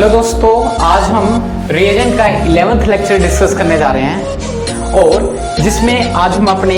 Hello दोस्तों, आज हम रिएजेंट का 11th लेक्चर डिस्कस करने जा रहे हैं और जिसमें आज हम अपने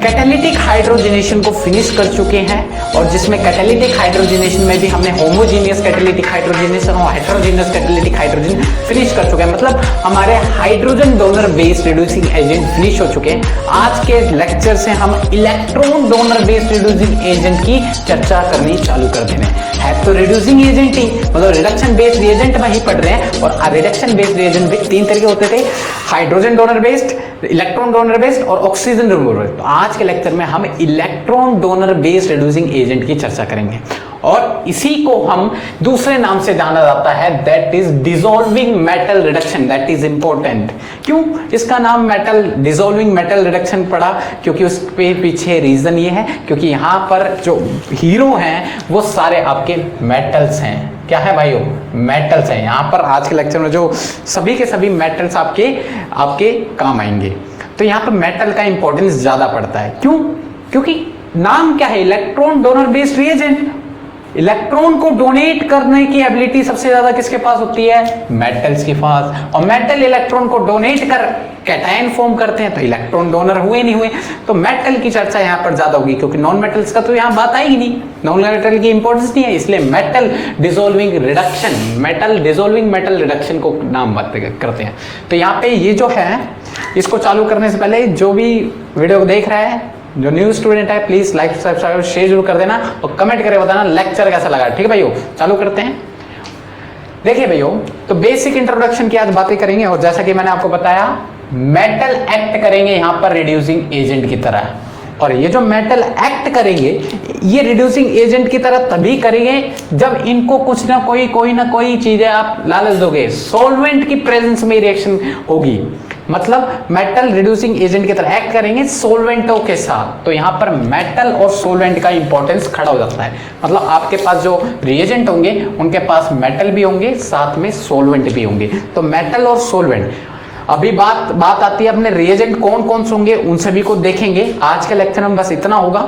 कैटालिटिक हाइड्रोजनेशन को फिनिश कर चुके हैं और जिसमें कैटालिटिक हाइड्रोजनेशन में भी हमने होमोजीनियस कैटालिटिक हाइड्रोजनेशन और हेटेरोजीनियस कैटालिटिक हाइड्रोजन फिनिश कर चुके हैं। मतलब हमारे hydrogen donor based reducing agent finish हो चुके हैं। आज के लेक्चर से हम electron donor based reducing agent की चर्चा करनी चालू कर देने है। तो रिड्यूसिंग एजेंट ही मतलब रिडक्शन बेस्ड रिएजेंट में ही पढ़ रहे हैं और रिडक्शन बेस्ड रिएजेंट भी तीन तरीके होते थे, hydrogen donor based, electron donor based और ऑक्सीजन डोनर बेस्ड। तो आज के लेक्चर में हम electron donor based reducing agent की चर्चा करेंगे और इसी को हम दूसरे नाम से जाना जाता है, that is dissolving metal reduction. That is important. क्यों इसका नाम मेटल डिसॉल्विंग मेटल रिडक्शन पड़ा? क्योंकि उसके पीछे रीजन ये है क्योंकि यहाँ पर जो हीरो हैं वो सारे आपके मेटल्स हैं। क्या है भाइयों? मेटल्स हैं। यहाँ पर आज के लेक्चर में जो सभी के सभी मेटल्स आपके काम आएंगे। तो यहाँ पर मेटल का इंपॉर्टेंस ज्यादा पड़ता है। क्यों? क्योंकि नाम क्या है? Electron donor based reagent. Electron को डोनेट करने की एबिलिटी सबसे ज्यादा किसके पास होती है? मेटल्स के पास। और मेटल इलेक्ट्रॉन को डोनेट कर कैटायन फॉर्म करते हैं, तो इलेक्ट्रॉन डोनर हुए नहीं हुए। तो मेटल की चर्चा यहाँ पर ज्यादा होगी क्योंकि नॉन मेटल्स का तो यहाँ बात आएगी नहीं, नॉन मेटल की इंपॉर्टेंस नहीं है। इसलिए metal dissolving reduction, metal dissolving metal reduction को नाम बात करते हैं। तो यहाँ पे ये जो है, इसको चालू करने से पहले जो भी वीडियो देख रहा है, जो न्यू स्टूडेंट है, प्लीज लाइक सब्सक्राइब शेयर जरूर कर देना और कमेंट करके बताना लेक्चर कैसा लगा। ठीक है भाइयों, चालू करते हैं। देखिए भाइयों, तो बेसिक इंट्रोडक्शन की आज बातें करेंगे और जैसा कि मैंने आपको बताया, मेटल एक्ट करेंगे यहां पर रिड्यूसिंग एजेंट की तरह। और ये जो मेटल एक्ट करेंगे ये रिड्यूसिंग एजेंट की तरह तभी करेंगे जब इनको कुछ ना कोई चीजें आप लालच दोगे। सॉल्वेंट की प्रेजेंस में रिएक्शन होगी, मतलब मेटल रिड्यूसिंग एजेंट की तरह एक्ट करेंगे सॉल्वेंटों के साथ। तो यहां पर मेटल और सॉल्वेंट का इंपॉर्टेंस खड़ा हो जाता है। मतलब आपके पास जो रिएजेंट होंगे उनके पास मेटल भी होंगे, साथ में सॉल्वेंट भी होंगे। तो मेटल और सॉल्वेंट। अभी बात आती है अपने रिएजेंट कौन कौन से होंगे, उन सभी को देखेंगे। आज के लेक्चर में बस इतना होगा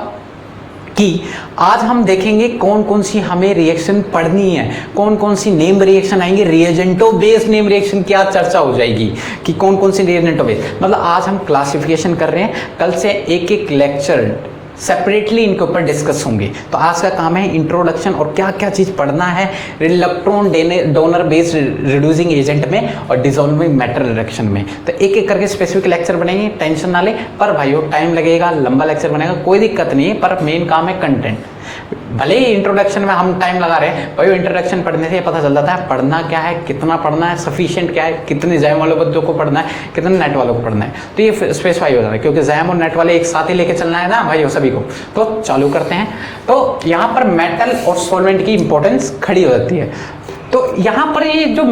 कि आज हम देखेंगे कौन कौन सी हमें रिएक्शन पढ़नी है, कौन कौन सी नेम रिएक्शन आएंगे, रिएजेंटो बेस्ड नेम रिएक्शन की आज चर्चा हो जाएगी कि कौन कौन सी रिएजेंटो बेस्ड। मतलब आज हम क्लासिफिकेशन कर रहे हैं, कल से एक एक लेक्चर सेपरेटली इनके ऊपर डिस्कस होंगे। तो आज का काम है इंट्रोडक्शन और क्या क्या चीज पढ़ना है electron donor based reducing agent में और डिसॉल्विंग मेटल रिडक्शन में। तो एक एक करके स्पेसिफिक लेक्चर बनेंगे, टेंशन ना ले। पर भाइयों टाइम लगेगा, लंबा लेक्चर बनेगा, कोई दिक्कत नहीं है, पर मेन काम है कंटेंट। भले ही इंट्रोडक्शन में हम टाइम लगा रहे हैं, भाई इंट्रोडक्शन पढ़ने से पता चल जाता है पढ़ना क्या है, कितना पढ़ना है, सफिशिएंट क्या है, कितने जैम वाले बच्चों को पढ़ना है, कितने नेट वालों को पढ़ना है। तो ये स्पेसिफाई हो जाता है क्योंकि जैम और नेट वाले एक साथ ही लेके चलना है ना भाई सभी को। तो चालू करते हैं। तो यहाँ पर मेटल और सॉल्वेंट की इंपॉर्टेंस खड़ी हो जाती है। तो यहाँ पर ये जो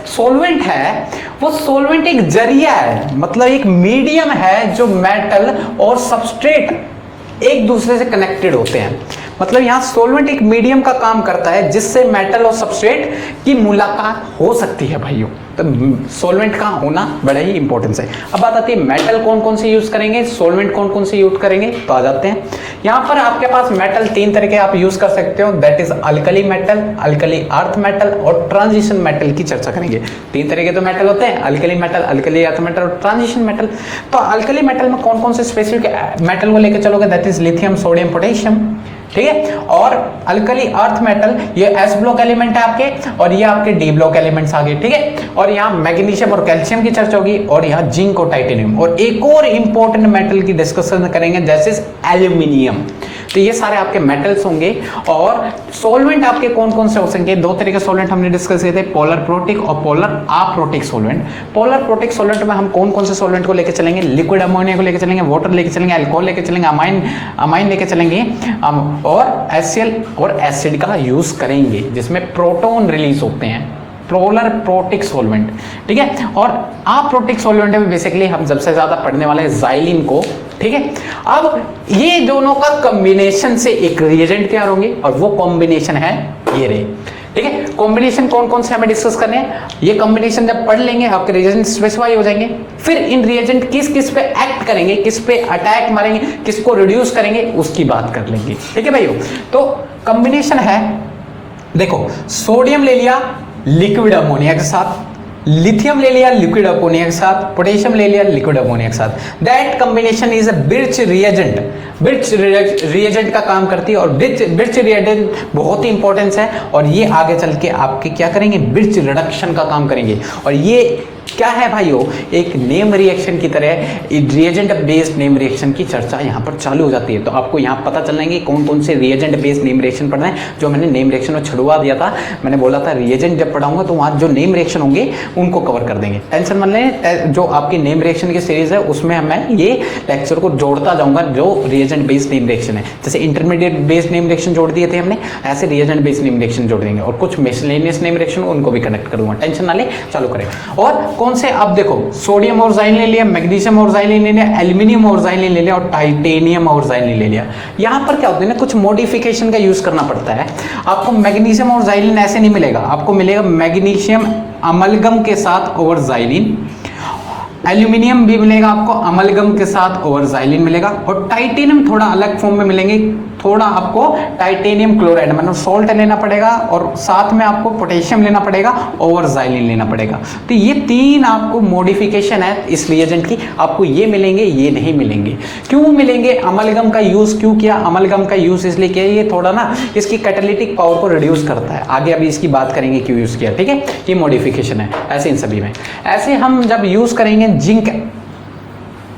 सॉल्वेंट है वो सॉल्वेंट एक जरिया है, मतलब एक मीडियम है जो मेटल और सबस्ट्रेट एक दूसरे से कनेक्टेड होते हैं। मतलब यहाँ सॉल्वेंट एक मीडियम का काम करता है जिससे मेटल और सबस्ट्रेट की मुलाकात हो सकती है भाइयों। तो सॉल्वेंट का होना बड़ा ही इंपॉर्टेंस है। अब बात आती है मेटल कौन कौन से यूज करेंगे, सॉल्वेंट कौन कौन से यूज करेंगे। तो आ जाते हैं। यहाँ पर आपके पास मेटल तीन तरह के आप यूज कर सकते हो, that is alkali metal, alkali earth metal और ट्रांजिशन मेटल की चर्चा करेंगे। तीन तरह के तो मेटल होते हैं, alkali metal, alkali earth metal और ट्रांजिशन मेटल। तो अल्कली मेटल में कौन कौन से स्पेसिफिक मेटल को लेकर चलोगे, that is lithium, sodium, potassium. ठीक है। और अल्कली अर्थ मेटल ये एस ब्लॉक एलिमेंट है आपके और ये आपके डी ब्लॉक एलिमेंट्स आ गए। ठीक है। और यहाँ मैग्नीशियम और कैल्शियम की चर्चा होगी और यहाँ जिंक और टाइटेनियम और एक और इंपॉर्टेंट मेटल की डिस्कशन करेंगे जैसे एल्यूमिनियम। तो ये सारे आपके मेटल्स होंगे। और सॉल्वेंट आपके कौन कौन से हो सकेंगे, दो तरह के सॉल्वेंट हमने डिस्कस किए थे, पोलर प्रोटिक और polar aprotic solvent. Polar protic solvent में हम कौन कौन से सॉल्वेंट को लेकर चलेंगे, लिक्विड अमोनिया को लेकर चलेंगे, वाटर लेकर चलेंगे, अल्कोहल लेकर चलेंगे, अमाइन लेकर चलेंगे और HCl और एसिड का यूज करेंगे जिसमें प्रोटॉन रिलीज होते हैं, पोलर प्रोटिक सॉल्वेंट। ठीक है। और अप्रोटिक सॉल्वेंट में बेसिकली हम सबसे ज्यादा पढ़ने वाले हैं ज़ाइलिन को। ठीक है। अब ये दोनों का कॉम्बिनेशन से एक रिएजेंट तैयार होंगे और वो कॉम्बिनेशन है ये रे। ठीक है। कॉम्बिनेशन कौन कौन से हमें डिस्कस करने हैं, ये कॉम्बिनेशन जब पढ़ लेंगे आपके रिएजेंट स्पेसिफाई हो जाएंगे। फिर इन रिएजेंट किस किस पे एक्ट करेंगे, किस पे अटैक मारेंगे, किसको रिड्यूस करेंगे, उसकी बात कर लेंगे। ठीक है भाइयों। तो कॉम्बिनेशन है, देखो सोडियम ले लिया, लिक्विड अमोनिया के साथ, लिथियम ले लिया लिक्विड अमोनिया के साथ, पोटेशियम ले लिया लिक्विड अमोनिया के साथ। That combination is a birch reagent. Birch reagent का काम करती है और बिर्च रिएजेंट बहुत ही इंपॉर्टेंस है और ये आगे चल के आपके क्या करेंगे, बिर्च रिडक्शन का काम करेंगे। और ये क्या है भाइयों, एक नेम रिएक्शन की तरह रिएजेंट बेस्ड नेम रिएक्शन की चर्चा यहाँ पर चालू हो जाती है। तो आपको यहाँ पता चल जाएंगे कौन कौन से रिएजेंट बेस्ड नेम रिएक्शन पढ़ना है, जो मैंने नेम रिएक्शन में छुड़वा दिया था। मैंने बोला था रिएजेंट जब पढ़ाऊंगा तो वहाँ जो नेम रिएक्शन होंगे उनको कवर कर देंगे, टेंशन मत लें। जो आपकी नेम रिएक्शन की सीरीज है उसमें मैं ये लेक्चर को जोड़ता जाऊंगा जो रिएजेंट बेस्ड नेम रिएक्शन है। जैसे इंटरमीडिएट बेस्ड नेम रिएक्शन जोड़ दिए थे हमने, ऐसे रिएजेंट बेस्ड नेम रिएक्शन जोड़ देंगे और कुछ मिसलेनियस नेम रिएक्शन उनको भी कनेक्ट करूंगा, टेंशन ना ले, चालू करें। और कौन से, अब देखो सोडियम और ज़ाइलिन ले लिया, मैग्नीशियम और ज़ाइलिन ले लिया, एल्यूमिनियम और ज़ाइलिन ले लिया और टाइटेनियम और ज़ाइलिन ले लिया। यहाँ पर क्या होता है ना, कुछ मॉडिफिकेशन का यूज करना पड़ता है। आपको मैग्नीशियम और ज़ाइलिन ऐसे नहीं मिलेगा, आपको मिलेगा मैग्नीशियम अमलगम के साथ और ज़ाइलिन, एल्यूमिनियम भी मिलेगा आपको अमलगम के साथ और ज़ाइलिन मिलेगा, और टाइटेनियम थोड़ा अलग फॉर्म में मिलेंगे। थोड़ा आपको टाइटेनियम क्लोराइड मतलब सॉल्ट लेना पड़ेगा और साथ में आपको पोटेशियम लेना पड़ेगा और ज़ाइलिन लेना पड़ेगा। तो ये तीन आपको मॉडिफिकेशन है इस रिएजेंट की, आपको ये मिलेंगे, ये नहीं मिलेंगे। क्यों मिलेंगे? अमलगम का यूज़ क्यों किया? अमलगम का यूज़ इसलिए किया, ये थोड़ा ना इसकी कैटालिटिक पावर को रिड्यूस करता है। आगे अभी इसकी बात करेंगे क्यों यूज़ किया, ठीक है। ये मॉडिफिकेशन है ऐसे इन सभी में। ऐसे हम जब यूज़ करेंगे जिंक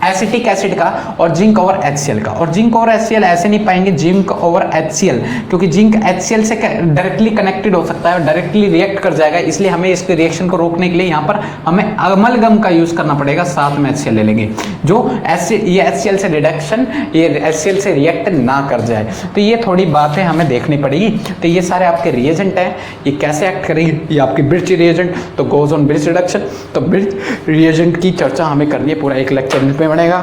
एसिटिक एसिड का और जिंक ओवर HCl का, और जिंक ओवर HCl ऐसे नहीं पाएंगे जिंक ओवर HCl, क्योंकि जिंक HCl से डायरेक्टली कनेक्टेड हो सकता है और डायरेक्टली रिएक्ट कर जाएगा, इसलिए हमें इसके रिएक्शन को रोकने के लिए यहाँ पर हमें अमलगम का यूज करना पड़ेगा, साथ में HCl ले लेंगे जो ये HCl से रिडक्शन, ये HCl से रिएक्ट ना कर जाए। तो ये थोड़ी बातें हमें देखनी पड़ेगी। तो ये सारे आपके रिएजेंट हैं, ये कैसे एक्ट करेंगे, ये आपकी बिर्च रिएजेंट तो गोज ऑन बिर्च रिडक्शन। तो बिर्च रिएजेंट की चर्चा हमें करनी है, पूरा एक लेक्चर में बनेगा,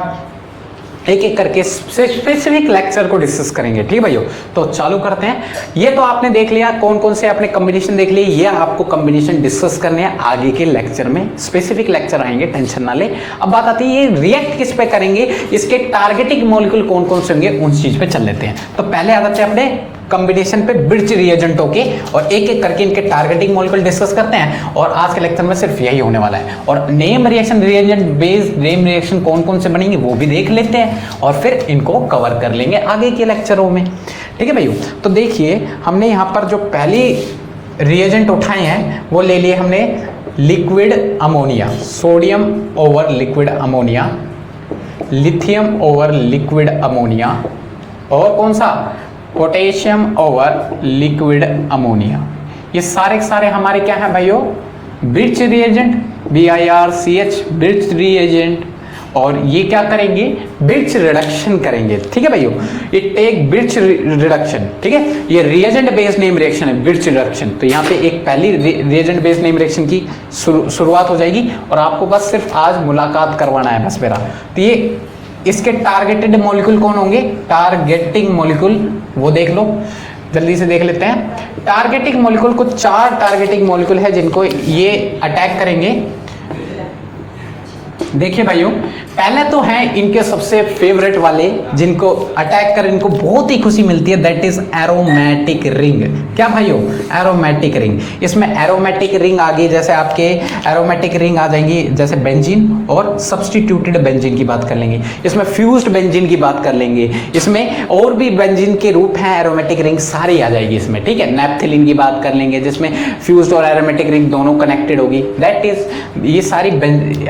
एक एक करके स्पेसिफिक लेक्चर को डिस्कस करेंगे, ठीक है भाइयों। तो चालू करते हैं। ये तो आपने देख लिया कौन कौन से आपने कॉम्बिनेशन देख लिए, ये आपको कॉम्बिनेशन डिस्कस करने हैं आगे के लेक्चर में, स्पेसिफिक लेक्चर आएंगे, टेंशन ना ले। अब बात आती है ये रिएक्ट किस पे करेंगे, इसके टारगेटिंग मॉलिक्यूल कौन कौन से होंगे, उन चीज पे चल लेते हैं। तो पहले आ जाते हैं अपने कॉम्बिनेशन पे बिर्च रिएजेंटों के, और एक एक करके इनके टारगेटिंग मॉलिक्यूल डिस्कस करते हैं। और आज के लेक्चर में सिर्फ यही होने वाला है, और name reaction reagent based name reaction कौन कौन से बनेंगे वो भी देख लेते हैं, और फिर इनको कवर कर लेंगे आगे के लेक्चरों में, ठीक है भाइयों। तो देखिए हमने यहाँ पर जो पहली रिएजेंट उठाए हैं वो ले लिए हमने liquid ammonia, sodium over liquid ammonia, lithium over liquid ammonia, और कौन सा, पोटेशियम ओवर लिक्विड अमोनिया। ये सारे सारे हमारे क्या हैं भाइयों, birch reagent, BIRCH birch reagent, और ये क्या करेंगे, बिर्च रिडक्शन करेंगे, ठीक है भाइयों। इट टेक बिर्च रिडक्शन, ठीक है। ये रिएजेंट बेस्ड नेम रिएक्शन है, बिर्च रिडक्शन। तो यहाँ पे एक पहली रिएजेंट बेस्ड नेम रिएक्शन की शुरुआत हो जाएगी, और आपको बस सिर्फ आज मुलाकात करवाना है बस मेरा। तो ये इसके टारगेटेड मॉलिक्यूल कौन होंगे, टारगेटिंग मॉलिक्यूल वो देख लो, जल्दी से देख लेते हैं। टारगेटिंग मॉलिक्यूल को 4 टारगेटिंग मॉलिक्यूल है जिनको ये अटैक करेंगे। देखिए भाइयों, पहले तो हैं इनके सबसे फेवरेट वाले जिनको अटैक कर इनको बहुत ही खुशी मिलती है, दैट इज एरोमेटिक रिंग। क्या भाइयों, एरोमेटिक रिंग। इसमें एरोमेटिक रिंग आ गई, जैसे आपके एरोमेटिक रिंग आ जाएंगी जैसे बेंजीन और सब्स्टिट्यूटेड बेंजीन की बात कर लेंगे, इसमें फ्यूज्ड बेंजीन की बात कर लेंगे, इसमें और भी बेंजीन के रूप हैं, एरोमेटिक रिंग सारी आ जाएगी इसमें, ठीक है। नैप्थेलिन की बात कर लेंगे जिसमें फ्यूज्ड और एरोमेटिक रिंग दोनों कनेक्टेड होगी, दैट इज, ये सारी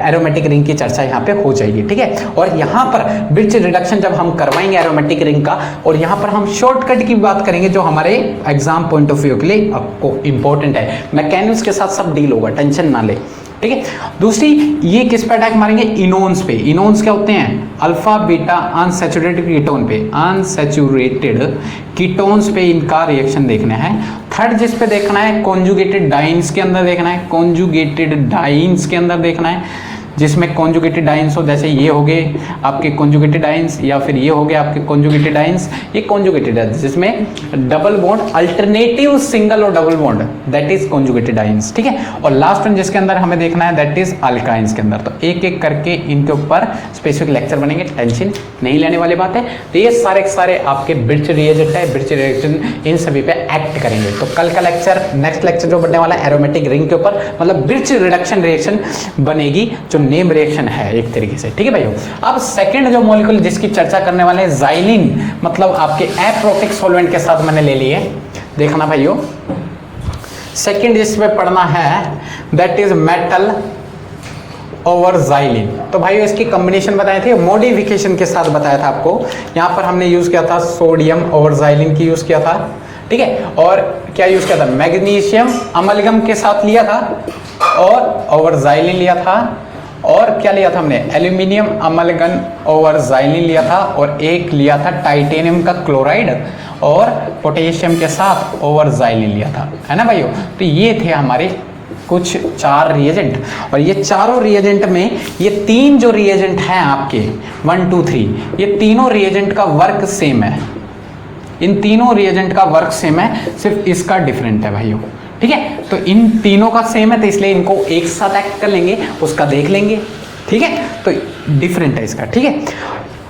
एरोमेटिक रिंग की चर्चा यहाँ पे हो जाएगी, ठीक है। और यहाँ पर बिर्च रिडक्शन जब हम करवाएंगे एरोमेटिक रिंग का, और यहाँ पर हम शॉर्टकट की बात करेंगे जो हमारे एग्जाम पॉइंट ऑफ व्यू के लिए आपको इंपॉर्टेंट है। मैकेनिक्स के साथ सब डील होगा, टेंशन ना ले, ठीक है। दूसरी, ये किस पे अटैक मारेंगे, इनोन्स पे। इनोन्स क्या होते हैं, अल्फा बीटा अनसैचुरेटेड कीटोन पे, अनसैचुरेटेड कीटोन्स पे इनका रिएक्शन देखना है। थर्ड जिस पे देखना है, कॉन्जुगेटेड डाइन्स के अंदर देखना है, कॉन्जुगेटेड डाइन्स के अंदर देखना है। जिसमें कॉन्जुगेटेड आयंस हो, जैसे ये हो गए आपके कॉन्जुगेटेड आयंस, या फिर ये हो गए आपके कॉन्जुगेटेड आयंस, ये कॉन्जुगेटेड आयंस जिसमें डबल बॉन्ड अल्टरनेटिव सिंगल और double bond, that is conjugated ions, ठीक है। और लास्ट वन जिसके अंदर हमें देखना है दैट इज अल्काइंस के अंदर। तो एक एक करके इनके ऊपर स्पेसिफिक लेक्चर बनेंगे, टेंशन नहीं लेने वाली बात है। तो ये सारे सारे आपके ब्रिज रिएजेंट है, ब्रिज रिएक्शन इन सभी पे एक्ट करेंगे। तो कल का लेक्चर, नेक्स्ट लेक्चर जो बनने वाला है एरोमेटिक रिंग के ऊपर, मतलब ब्रिज रिडक्शन रिएक्शन बनेगी जो नेम रिएक्शन है एक तरीके से, ठीक है भाइयों। अब सेकंड जो मॉलिक्यूल जिसकी चर्चा करने वाले हैं ज़ाइलिन, मतलब आपके एप्रोटिक सॉल्वेंट के साथ मैंने ले लिए, देखना भाइयों। सेकंड जिसमें पढ़ना है that is metal over xylene. तो भाइयों इसकी कॉम्बिनेशन बताए थे, मॉडिफिकेशन के साथ बताया था आपको। यहाँ पर हमने यूज किया था सोडियम ओवर ज़ाइलिन की यूज किया था, ठीक है। और क्या यूज किया था, मैग्नीशियम अमलगम के साथ लिया था और ओवर ज़ाइलिन लिया था। और क्या लिया था हमने, एल्यूमिनियम अमलगन ओवर ज़ाइलिन लिया था, और एक लिया था टाइटेनियम का क्लोराइड और पोटेशियम के साथ ओवर ज़ाइलिन लिया था, है ना भाइयों। तो ये थे हमारे कुछ 4 रिएजेंट, और ये चारों रिएजेंट में ये 3 जो रिएजेंट हैं आपके 1 2 3, ये तीनों रिएजेंट का वर्क सेम है। इन तीनों रिएजेंट का वर्क सेम है, सिर्फ इसका डिफरेंट है भाइयों, ठीक है। तो इन तीनों का सेम है, तो इसलिए इनको एक साथ एक्ट कर लेंगे, उसका देख लेंगे, ठीक है। तो डिफरेंट है इसका, ठीक है।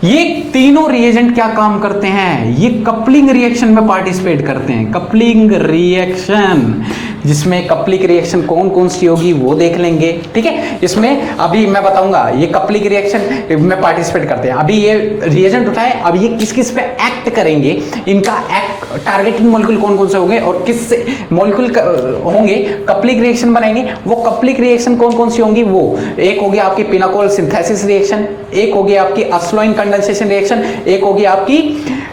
ये तीनों रिएजेंट क्या काम करते हैं, ये कपलिंग रिएक्शन में पार्टिसिपेट करते हैं। कपलिंग रिएक्शन, जिसमें कपलिंग रिएक्शन कौन कौन सी होगी वो देख लेंगे, ठीक है। इसमें अभी मैं बताऊंगा ये कपलिंग रिएक्शन में पार्टिसिपेट करते हैं। अभी ये रिएजेंट उठाए, अब ये किस किस पे एक्ट करेंगे, इनका एक्ट टारगेटिंग मॉलिक्यूल कौन कौन से होंगे और किस मॉलिक्यूल होंगे कपलिंग रिएक्शन बनाएंगे। वो कपलिंग रिएक्शन कौन कौन सी होंगी, वो एक होगी आपकी पिनाकोल सिंथेसिस रिएक्शन, एक होगी आपकी अस्लोइन कंडेंसेशन रिएक्शन, एक होगी आपकी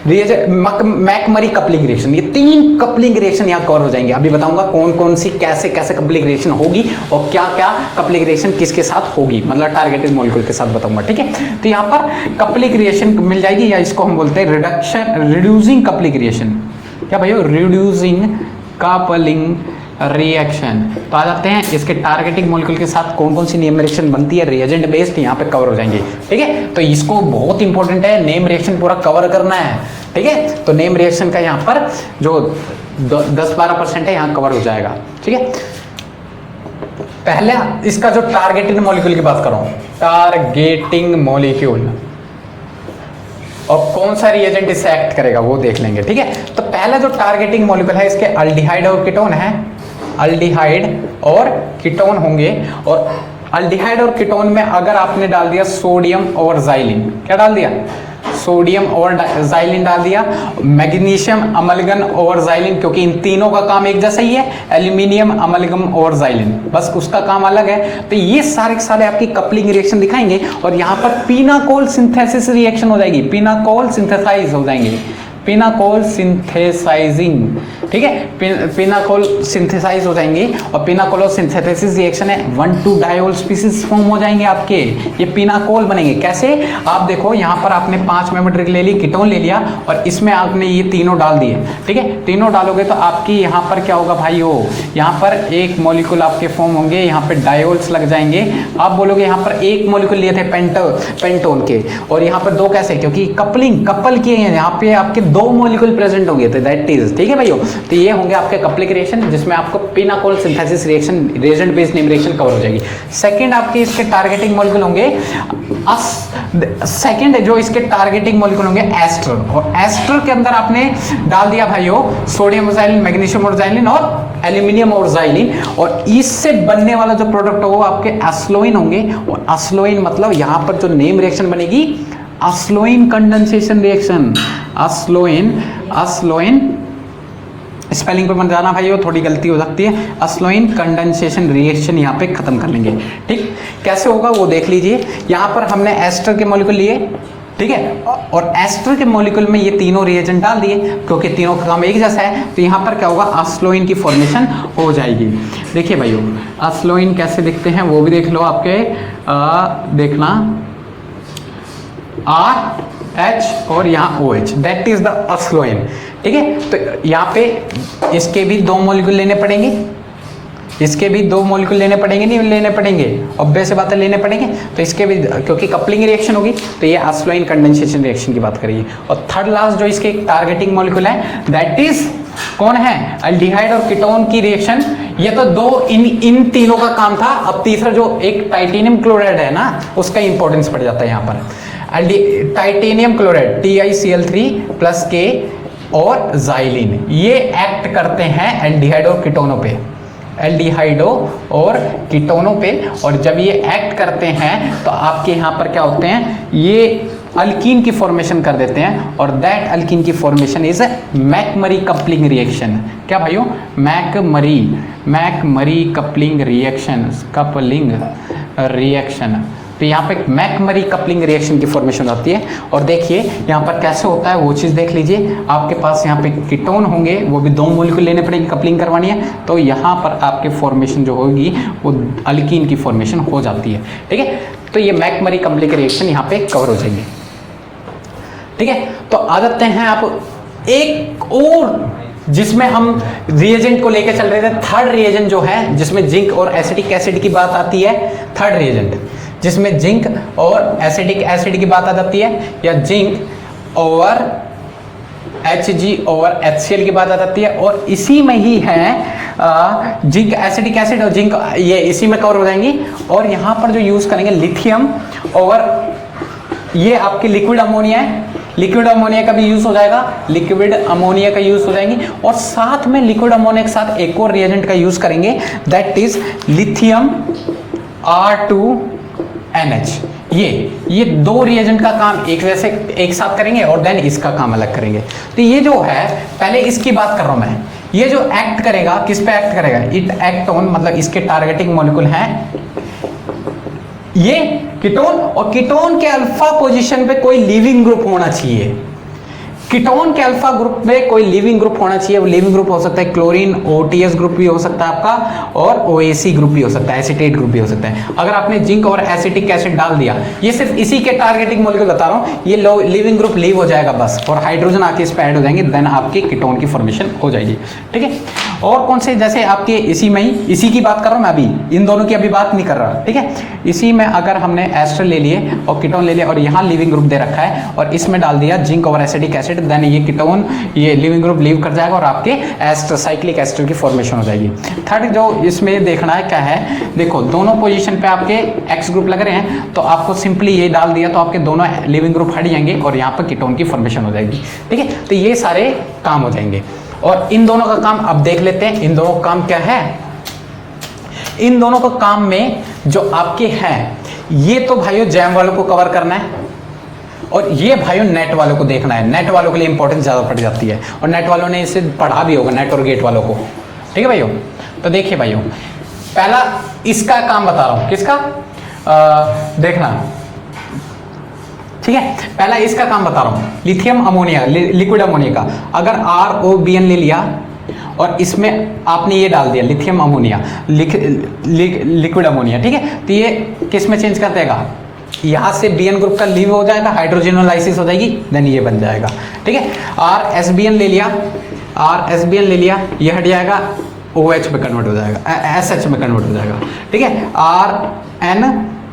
मैकमरी कपलिंग रिएक्शन। ये 3 कपलिंग रिएक्शन यहाँ कवर हो जाएंगे। अभी बताऊंगा कौन कौन सी कैसे कैसे कपलिंग रिएक्शन होगी और क्या क्या कपलिंग रिएक्शन किसके साथ होगी, मतलब टारगेटेड मॉलिक्यूल के साथ बताऊंगा, ठीक है। तो यहाँ पर कपलिंग रिएक्शन मिल जाएगी, या इसको हम बोलते हैं रिड्यूसिंग कपलिंग रिएक्शन। क्या भैया, रिड्यूसिंग कपलिंग रिएक्शन। तो आ जाते हैं इसके टारगेटिंग मॉलिक्यूल के साथ कौन कौन सी नेम रिएक्शन बनती है, रिएजेंट बेस्ड यहाँ पे कवर हो जाएंगे, ठीक है। तो इसको बहुत इंपॉर्टेंट है, नेम रिएक्शन पूरा कवर करना है, ठीक है। तो नेम रिएक्शन का यहाँ पर जो 10-12% है यहाँ कवर हो जाएगा, ठीक है। पहले इसका जो टारगेटिंग मॉलिक्यूल की बात करूं, टारगेटिंग मॉलिक्यूल और कौन सा रिएजेंट इससे एक्ट करेगा वो देख लेंगे, ठीक है। तो पहला जो टारगेटिंग मॉलिक्यूल है इसके अल्डिहाइड और कीटोन है, अल्डिहाइड और कीटोन होंगे। और अल्डिहाइड और कीटोन में अगर आपने डाल दिया सोडियम और ज़ाइलिन, क्या डाल दिया, सोडियम और ज़ाइलिन डाल दिया, मैग्नीशियम अमलगन और ज़ाइलिन, क्योंकि इन तीनों का काम एक जैसा ही है, एल्यूमिनियम अमलगम और ज़ाइलिन, बस उसका काम अलग है। तो ये सारे सारे आपकी कपलिंग रिएक्शन दिखाएंगे, और यहाँ पर पिनाकोल सिंथेसिस रिएक्शन हो जाएगी, पिनाकोल सिंथेसाइज हो जाएंगे, पिनाकोल सिंथेसाइजिंग, ठीक है। पिनाकोल सिंथेसाइज हो जाएंगे, और पिनाकोल सिंथेसिस रिएक्शन है 1,2 डायोल स्पीसीज फॉर्म हो जाएंगे आपके, ये पिनाकोल बनेंगे। कैसे, आप देखो यहाँ पर आपने 5 मेंबर ले ली, कीटोन ले लिया, और इसमें आपने ये तीनों डाल दिए, ठीक है। तीनों डालोगे तो आपकी यहाँ पर क्या होगा भाई, हो यहाँ पर एक मॉलिक्यूल आपके फॉर्म होंगे, यहाँ पे डायोल्स लग जाएंगे। आप बोलोगे यहाँ पर एक मॉलिक्यूल लिए थे पेंटोन के, और यहाँ पर 2 कैसे, क्योंकि कपल किए हैं, यहाँ पे आपके 2 मॉलिक्यूल प्रेजेंट होंगे, तो दैट इज, ठीक है भाइयों। तो ये होंगे आपके कपलिंग रिएक्शन, जिसमें आपको pinacol synthesis reaction, reagent based name reaction cover हो जाएगी। सेकंड आपके इसके टारगेटिंग मॉलिक्यूल होंगे, सेकंड जो इसके टारगेटिंग मॉलिक्यूल होंगे एस्टर, और एस्टर के अंदर आपने डाल दिया भाइयों सोडियम और ज़ाइलिन, मैग्नीशियम और ज़ाइलिन और एल्यूमिनियम और ज़ाइलिन, और इससे बनने वाला जो प्रोडक्ट होगा आपके अस्लोइन होंगे। और अस्लोइन मतलब यहाँ पर जो नेम रिएक्शन बनेगी अस्लोइन कंडेंसेशन रिएक्शन, अस्लोइन स्पेलिंग पे मत जाना भाइयों, थोड़ी गलती हो सकती है। अस्लोइन कंडेंसेशन रिएक्शन यहाँ पे खत्म कर लेंगे, ठीक। कैसे होगा वो देख लीजिए। यहाँ पर हमने एस्टर के मॉलिक्यूल लिए, ठीक है, और एस्टर के मॉलिक्यूल में ये तीनों रिएजेंट डाल दिए, क्योंकि तीनों का काम एक जैसा है। तो यहाँ पर क्या होगा, अस्लोइन की फॉर्मेशन हो जाएगी। देखिए भाइयों अस्लोइन कैसे दिखते हैं वो भी देख लो, आपके देखना RH और यहाँ OH, दैट इज द अस्लोइन, ठीक है। तो यहाँ पे इसके भी 2 मॉलिक्यूल लेने पड़ेंगे, इसके भी 2 मॉलिक्यूल लेने पड़ेंगे, नहीं लेने पड़ेंगे, ऑब्वियस बात है लेने पड़ेंगे। तो इसके भी, क्योंकि कपलिंग रिएक्शन होगी तो ये आस्लोइन कंडेंसेशन रिएक्शन की बात करेगी। और थर्ड लास्ट जो इसके टारगेटिंग मॉलिक्यूल है दैट इज कौन है, अल्डिहाइड और कीटोन की रिएक्शन। ये तो 2 इन तीनों का काम था। अब तीसरा जो एक टाइटेनियम क्लोराइड है ना, उसका इंपॉर्टेंस पड़ जाता है यहाँ पर। टाइटेनियम क्लोराइड TiCl3+K और जाइलिन, ये एक्ट करते हैं एल्डिहाइड और कीटोनों पे, एल्डिहाइडो और कीटोनों पे। और जब ये एक्ट करते हैं तो आपके यहाँ पर क्या होते हैं, ये अल्कीन की फॉर्मेशन कर देते हैं। और दैट अल्कीन की फॉर्मेशन इज मैकमरी कपलिंग रिएक्शन। क्या भाइयों, मैकमरी कपलिंग रिएक्शन। तो यहाँ पे मैकमरी कपलिंग रिएक्शन की फॉर्मेशन होती है। और देखिए यहाँ पर कैसे होता है वो चीज़ देख लीजिए। आपके पास यहाँ पे कीटोन होंगे, वो भी 2 मॉलिक्यूल लेने पड़ेंगे, कपलिंग करवानी है। तो यहाँ पर आपके फॉर्मेशन जो होगी वो अल्कीन की फॉर्मेशन हो जाती है। ठीक है, तो ये मैकमरी कपलिंग रिएक्शन यहाँ पे कवर हो जाएंगे। ठीक है, तो आ जाते हैं आप एक और जिसमें हम रिएजेंट को लेकर चल रहे थे। थर्ड रिएजेंट जो है जिसमें जिंक और एसिटिक एसिड की बात आती है, थर्ड रिएजेंट जिसमें जिंक और एसिटिक एसिड की बात आ जाती है, या जिंक और Hg और HCl की बात आ जाती है। और इसी में ही है जिंक एसिटिक एसिड और जिंक, ये इसी में कवर हो जाएंगी। और यहाँ पर जो यूज करेंगे लिथियम, और ये आपकी लिक्विड अमोनिया है, लिक्विड अमोनिया का भी यूज हो जाएगा, लिक्विड अमोनिया का यूज हो जाएंगी। और साथ में लिक्विड अमोनिया के साथ एक और रिएजेंट का यूज करेंगे दैट इज लिथियम R2NH। ये 2 रिएजेंट का काम एक साथ करेंगे और देन इसका काम अलग करेंगे। तो ये जो है, पहले इसकी बात कर रहा हूं मैं, ये जो एक्ट करेगा किस पे एक्ट करेगा, इट एक्ट ऑन, मतलब इसके टारगेटिंग मॉलिक्यूल हैं ये कीटोन। और कीटोन के अल्फा पोजीशन पे कोई लिविंग ग्रुप होना चाहिए, कीटोन के अल्फा ग्रुप में कोई लिविंग ग्रुप होना चाहिए। वो लिविंग ग्रुप हो सकता है क्लोरीन OTS ग्रुप भी हो सकता है आपका, और OAC ग्रुप भी हो सकता है, एसीटेट ग्रुप भी हो सकता है। अगर आपने जिंक और एसिटिक एसिड डाल दिया, ये सिर्फ इसी के टारगेटिंग मॉलिक्यूल बता रहा हूं, ये लिविंग ग्रुप लीव हो जाएगा बस, और हाइड्रोजन आके इस पे ऐड हो जाएंगे, देन आपके कीटोन की फॉर्मेशन हो जाएगी। ठीक है, और कौन से, जैसे आपके इसी में ही, इसी की बात कर रहा हूं मैं अभी, इन दोनों की अभी बात नहीं कर रहा। ठीक है, इसी में अगर हमने एस्टर ले लिए और कीटोन ले लिया और यहाँ लिविंग ग्रुप दे रखा है और इसमें डाल दिया जिंक और एसिटिक एसिड, देन ये कीटोन, ये लिविंग ग्रुप लीव कर जाएगा और आपके एस्टर, साइक्लिक एस्टर की फॉर्मेशन हो जाएगी। थर्ड जो इसमें देखना है क्या है, देखो दोनों पोजीशन पे आपके एक्स ग्रुप लग रहे हैं, तो आपको सिंपली ये डाल दिया तो आपके दोनों लिविंग ग्रुप हट जाएंगे और यहाँ पर कीटोन की फॉर्मेशन हो जाएगी। ठीक है, तो ये सारे काम हो जाएंगे। और इन दोनों का काम अब देख लेते हैं, इन दोनों का काम क्या है। इन दोनों का काम में जो आपके हैं, ये तो भाइयों जैम वालों को कवर करना है, और ये भाइयों नेट वालों को देखना है। नेट वालों के लिए इंपॉर्टेंस ज्यादा पड़ जाती है, और नेट वालों ने इसे पढ़ा भी होगा, नेट और गेट वालों को। ठीक है भाइयों, तो देखिए भाइयों, पहला इसका काम बता रहा हूं, किसका, देखना। ठीक है, पहला इसका काम बता रहा हूं, लिथियम अमोनिया, लिक्विड अमोनिया का। अगर ROBN ले लिया और इसमें आपने ये डाल दिया लिथियम अमोनिया, लिक्विड अमोनिया, ठीक है, तो ये किस में चेंज कर देगा, यहां से BN ग्रुप का लीव हो जाएगा, हाइड्रोजनोलाइसिस हो जाएगी, देन ये बन जाएगा। ठीक है, RSBN ले लिया, RSBN ले लिया, ये हट जाएगा, OH में कन्वर्ट हो जाएगा, SH में कन्वर्ट हो जाएगा। ठीक है,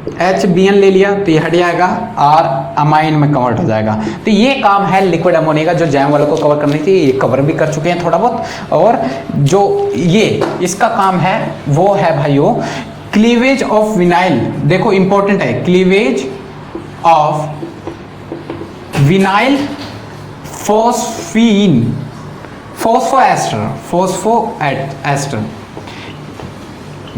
RNHBN ले लिया तो ये हट जाएगा, R अमाइन में कन्वर्ट हो जाएगा। तो ये काम है लिक्विड अमोनिया का, जो जैम वालों को कवर करनी थी, ये कवर भी कर चुके हैं थोड़ा बहुत। और जो ये इसका काम है वो है भाइयों क्लीवेज ऑफ विनाइल। देखो इंपॉर्टेंट है, cleavage of vinyl phosphine, phosphoester,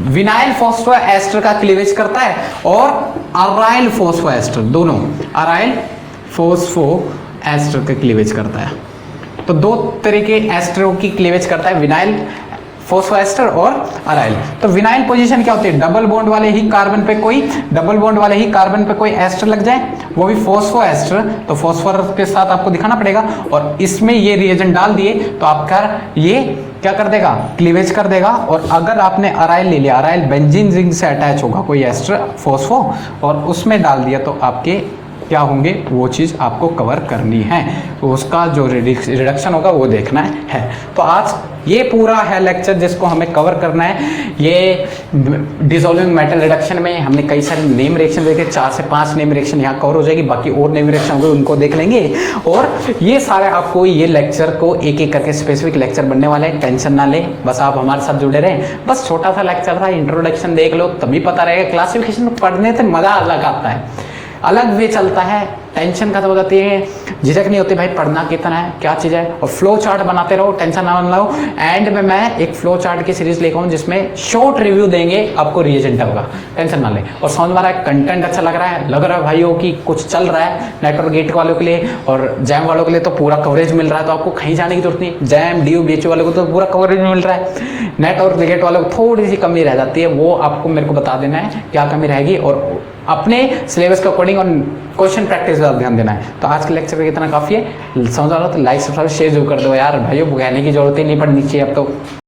vinyl phosphoester का क्लीवेज करता है, और अराइल फोस्फोएस्टर, दोनों अराइल फोस्फोएस्टर का क्लीवेज करता है। तो 2 तरह के एस्टरों की क्लीवेज करता है, विनाइल फोस्फोएस्टर और अराइल। तो विनाइल पोजीशन क्या होती है, डबल बॉन्ड वाले ही कार्बन पे कोई एस्टर लग जाए, वो भी फोस्फोएस्टर, तो फोस्फोरस के साथ आपको दिखाना पड़ेगा। और इसमें ये रिएजेंट डाल दिए तो आपका ये क्या कर देगा, क्लीवेज कर देगा। और अगर आपने अराइल ले लिया, अराइल बेंजीन रिंग से अटैच होगा कोई एस्टर फोस्फो, और उसमें डाल दिया तो आपके क्या होंगे वो चीज़ आपको कवर करनी है, उसका जो रिडक्शन होगा वो देखना है। तो आज ये पूरा है लेक्चर जिसको हमें कवर करना है। ये डिसॉल्विंग मेटल रिडक्शन में हमने कई सारे नेम रिएक्शन देखे, 4 से 5 नेम रिएक्शन यहाँ कवर हो जाएगी, बाकी और नेम रिएक्शन होंगे उनको देख लेंगे। और ये सारे आपको ये लेक्चर को एक एक करके स्पेसिफिक लेक्चर बनने वाले हैं, टेंशन ना लें, बस आप हमारे साथ जुड़े रहें। बस छोटा सा लेक्चर था, इंट्रोडक्शन देख लो तभी पता रहेगा। क्लासिफिकेशन पढ़ने से मजा अलग आता है, अलग वे चलता है, टेंशन खत्म हो जाती है, झिझक नहीं होती भाई पढ़ना कितना है क्या चीज़ है। और फ्लो चार्ट बनाते रहो, टेंशन ना लो। एंड में मैं एक फ्लो चार्ट की सीरीज लेकर आऊँ जिसमें शॉर्ट रिव्यू देंगे आपको रिएजेंट होगा, टेंशन ना ले। और समझ में आ रहा है, कंटेंट अच्छा लग रहा है भाइयों कि कुछ चल रहा है नेटवर्क गेट वालों के लिए और जैम वालों के लिए तो पूरा कवरेज मिल रहा है, तो आपको कहीं जाने की जरूरत नहीं। जैम DU BHU वालों को तो पूरा कवरेज मिल रहा है, नेटवर्क गेट वालों को थोड़ी सी कमी रह जाती है, वो आपको मेरे को बता देना है क्या कमी रहेगी और अपने सिलेबस के अकॉर्डिंग और क्वेश्चन प्रैक्टिस पर ध्यान देना है। तो आज के लेक्चर में कितना काफ़ी है, समझ आ रहा हो तो लाइक सब्सक्राइब शेयर जरूर कर दो यार भाइयों, कहने की जरूरत ही नहीं पड़नी चाहिए अब तो।